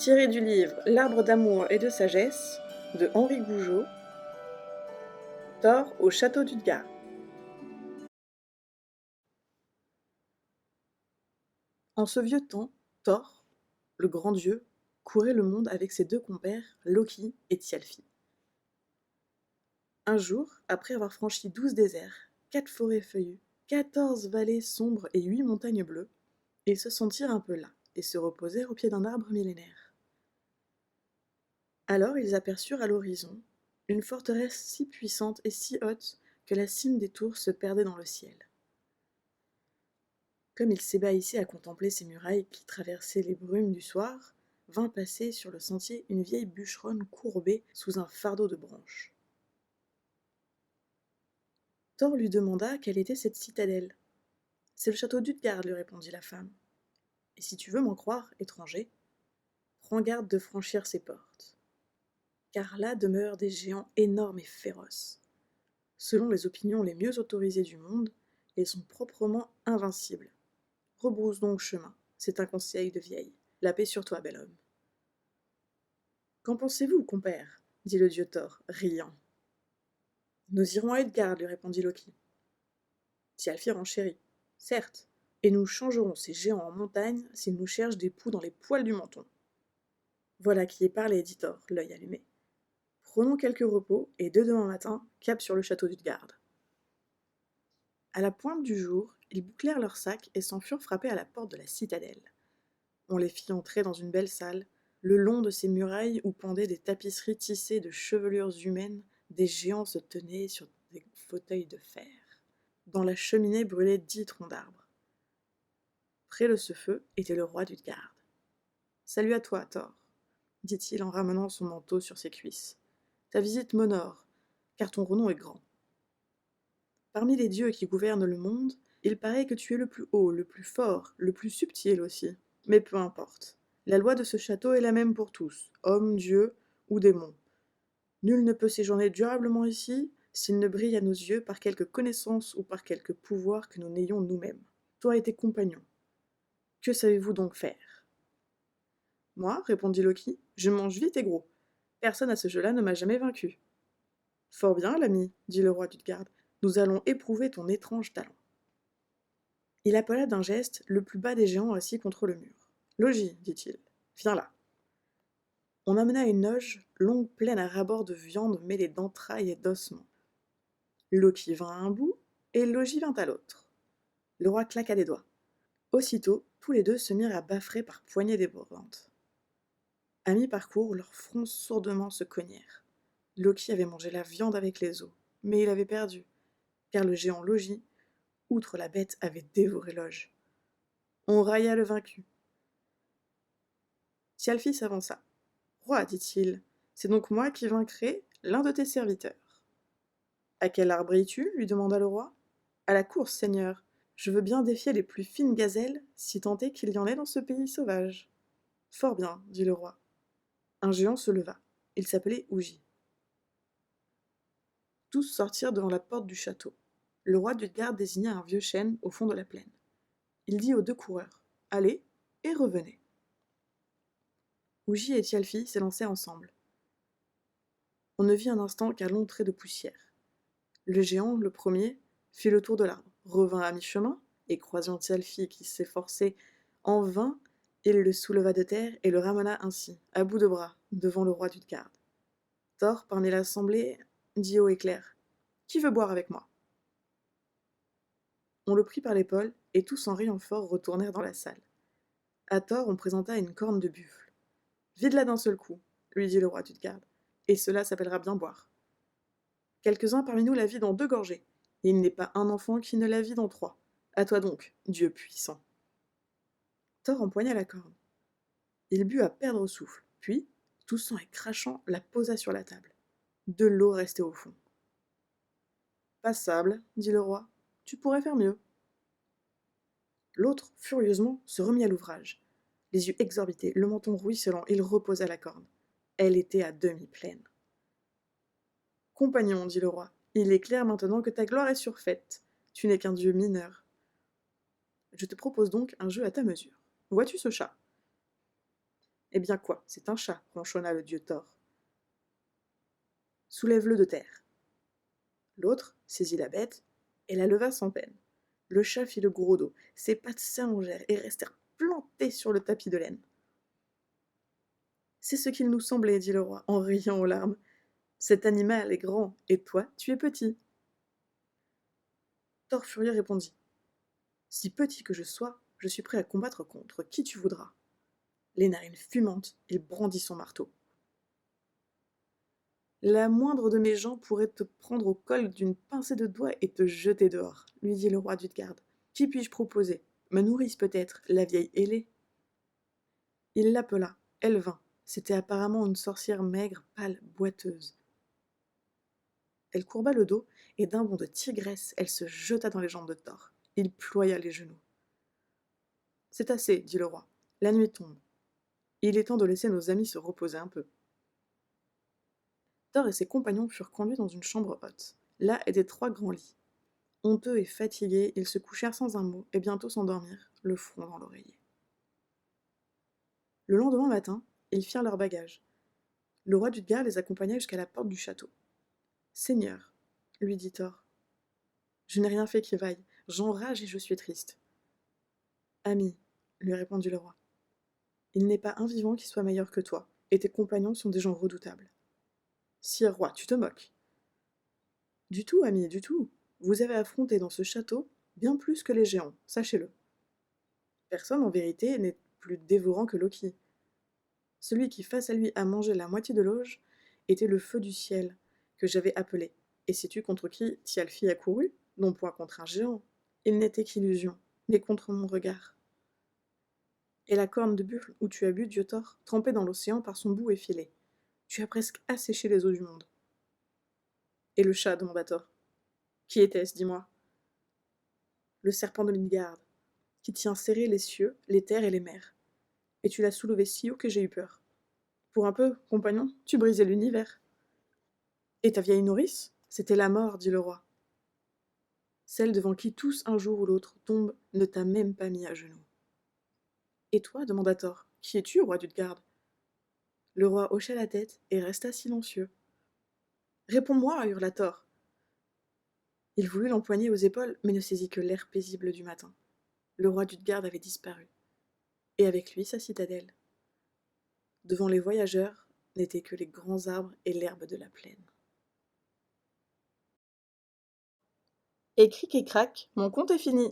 Tiré du livre L'arbre d'amour et de sagesse de Henri Gougeot, Thor au château d'Utgard. En ce vieux temps, Thor, le grand dieu, courait le monde avec ses deux compères, Loki et Thialfi. Un jour, après avoir franchi 12 déserts, 4 forêts feuillues, 14 vallées sombres et 8 montagnes bleues, ils se sentirent un peu las et se reposèrent au pied d'un arbre millénaire. Alors ils aperçurent à l'horizon une forteresse si puissante et si haute que la cime des tours se perdait dans le ciel. Comme ils s'ébahissaient à contempler ces murailles qui traversaient les brumes du soir, vint passer sur le sentier une vieille bûcheronne courbée sous un fardeau de branches. Thor lui demanda quelle était cette citadelle. « C'est le château d'Utgard, lui répondit la femme. Et si tu veux m'en croire, étranger, prends garde de franchir ses portes. Car là demeurent des géants énormes et féroces. Selon les opinions les mieux autorisées du monde, ils sont proprement invincibles. Rebrousse donc chemin, c'est un conseil de vieille. La paix sur toi, bel homme. Qu'en pensez-vous, compère dit le dieu Thor, riant. Nous irons à Utgard, lui répondit Loki. Thialfi renchérit. Certes, et nous changerons ces géants en montagnes s'ils nous cherchent des poux dans les poils du menton. Voilà qui est parlé, dit Thor, l'œil allumé. Prenons quelques repos, et dès demain matin, cap sur le château d'Utgard. À la pointe du jour, ils bouclèrent leurs sacs et s'en furent frappés à la porte de la citadelle. On les fit entrer dans une belle salle, le long de ces murailles où pendaient des tapisseries tissées de chevelures humaines, des géants se tenaient sur des fauteuils de fer. Dans la cheminée brûlaient 10 troncs d'arbres. Près de ce feu était le roi d'Utgard. « Salut à toi, Thor, dit-il en ramenant son manteau sur ses cuisses. Ta visite m'honore, car ton renom est grand. Parmi les dieux qui gouvernent le monde, il paraît que tu es le plus haut, le plus fort, le plus subtil aussi. Mais peu importe. La loi de ce château est la même pour tous, hommes, dieux ou démons. Nul ne peut séjourner durablement ici s'il ne brille à nos yeux par quelque connaissance ou par quelque pouvoir que nous n'ayons nous-mêmes. Toi et tes compagnons, que savez-vous donc faire ? Moi, répondit Loki, je mange vite et gros. Personne à ce jeu-là ne m'a jamais vaincu. Fort bien, l'ami, dit le roi d'Utgard, nous allons éprouver ton étrange talent. Il appela d'un geste le plus bas des géants assis contre le mur. Logi, dit-il, viens là. On amena une loge, longue pleine à ras-bord de viande mêlée d'entrailles et d'ossements. Loki vint à un bout, et Logi vint à l'autre. Le roi claqua des doigts. Aussitôt, tous les deux se mirent à bâfrer par poignées débordantes. À mi-parcours, leurs fronts sourdement se cognèrent. Loki avait mangé la viande avec les os, mais il avait perdu, car le géant Logi, outre la bête, avait dévoré Loge. On railla le vaincu. Thialfi s'avança. Roi, dit-il, c'est donc moi qui vaincrai l'un de tes serviteurs. À quel arbre es-tu lui demanda le roi. À la course, seigneur. Je veux bien défier les plus fines gazelles, si tant est qu'il y en ait dans ce pays sauvage. Fort bien, dit le roi. Un géant se leva. Il s'appelait Ougi. Tous sortirent devant la porte du château. Le roi d'Utgard désigna un vieux chêne au fond de la plaine. Il dit aux deux coureurs « Allez et revenez ». Ougi et Thialfi s'élançaient ensemble. On ne vit un instant qu'un long trait de poussière. Le géant, le premier, fit le tour de l'arbre, revint à mi-chemin, et croisant Thialfi qui s'efforçait en vain, il le souleva de terre et le ramena ainsi, à bout de bras, devant le roi d'Utgard. Thor, parmi l'assemblée, dit haut et clair « Qui veut boire avec moi ?» On le prit par l'épaule, et tous en riant fort retournèrent dans la salle. À Thor, on présenta une corne de buffle. « Vide-la d'un seul coup, lui dit le roi d'Utgard, et cela s'appellera bien boire. Quelques-uns parmi nous la vident en 2 gorgées. Il n'est pas un enfant qui ne la vide en 3. À toi donc, Dieu puissant. » Thor empoigna la corne. Il but à perdre souffle, puis, toussant et crachant, la posa sur la table. De l'eau restait au fond. Passable, dit le roi. Tu pourrais faire mieux. L'autre, furieusement, se remit à l'ouvrage. Les yeux exorbités, le menton ruisselant, il reposa la corne. Elle était à demi pleine. Compagnon, dit le roi, il est clair maintenant que ta gloire est surfaite. Tu n'es qu'un dieu mineur. Je te propose donc un jeu à ta mesure. Vois-tu ce chat ? Eh bien quoi, c'est un chat, ronchonna le dieu Thor. Soulève-le de terre. L'autre saisit la bête et la leva sans peine. Le chat fit le gros dos, ses pattes s'allongèrent et restèrent plantées sur le tapis de laine. C'est ce qu'il nous semblait, dit le roi, en riant aux larmes. Cet animal est grand, et toi, tu es petit. Thor furieux répondit. Si petit que je sois, je suis prêt à combattre contre qui tu voudras. Les narines fumantes, il brandit son marteau. La moindre de mes gens pourrait te prendre au col d'une pincée de doigts et te jeter dehors, lui dit le roi d'Utgard. Qui puis-je proposer? Ma nourrice peut-être, la vieille ailée. Il l'appela, elle vint. C'était apparemment une sorcière maigre, pâle, boiteuse. Elle courba le dos, et d'un bond de tigresse, elle se jeta dans les jambes de Thor. Il ploya les genoux. C'est assez, dit le roi. La nuit tombe. Il est temps de laisser nos amis se reposer un peu. Thor et ses compagnons furent conduits dans une chambre haute. Là étaient 3 grands lits. Honteux et fatigués, ils se couchèrent sans un mot et bientôt s'endormirent, le front dans l'oreiller. Le lendemain matin, ils firent leurs bagages. Le roi d'Utgard les accompagna jusqu'à la porte du château. Seigneur, lui dit Thor, je n'ai rien fait qui vaille, j'enrage et je suis triste. Ami, lui répondit le roi, il n'est pas un vivant qui soit meilleur que toi, et tes compagnons sont des gens redoutables. Sire roi, tu te moques. Du tout, ami, du tout. Vous avez affronté dans ce château bien plus que les géants, sachez-le. Personne, en vérité, n'est plus dévorant que Loki. Celui qui, face à lui, a mangé la moitié de l'auge était le feu du ciel, que j'avais appelé. Et sais-tu contre qui Thialfi a couru? Non point contre un géant. Il n'était qu'illusion, mais contre mon regard. Et la corne de buffle où tu as bu, dieu Thor, trempée dans l'océan par son bout effilé. Tu as presque asséché les eaux du monde. Et le chat, demanda Thor. Qui était-ce, dis-moi? Le serpent de Midgard, qui tient serré les cieux, les terres et les mers. Et tu l'as soulevé si haut que j'ai eu peur. Pour un peu, compagnon, tu brisais l'univers. Et ta vieille nourrice? C'était la mort, dit le roi. Celle devant qui tous un jour ou l'autre tombent ne t'a même pas mis à genoux. Et toi, demanda Thor, qui es-tu, roi d'Utgard? Le roi hocha la tête et resta silencieux. Réponds-moi, hurla Thor. Il voulut l'empoigner aux épaules, mais ne saisit que l'air paisible du matin. Le roi d'Utgard avait disparu, et avec lui sa citadelle. Devant les voyageurs n'étaient que les grands arbres et l'herbe de la plaine. Et cric et crac, mon conte est fini.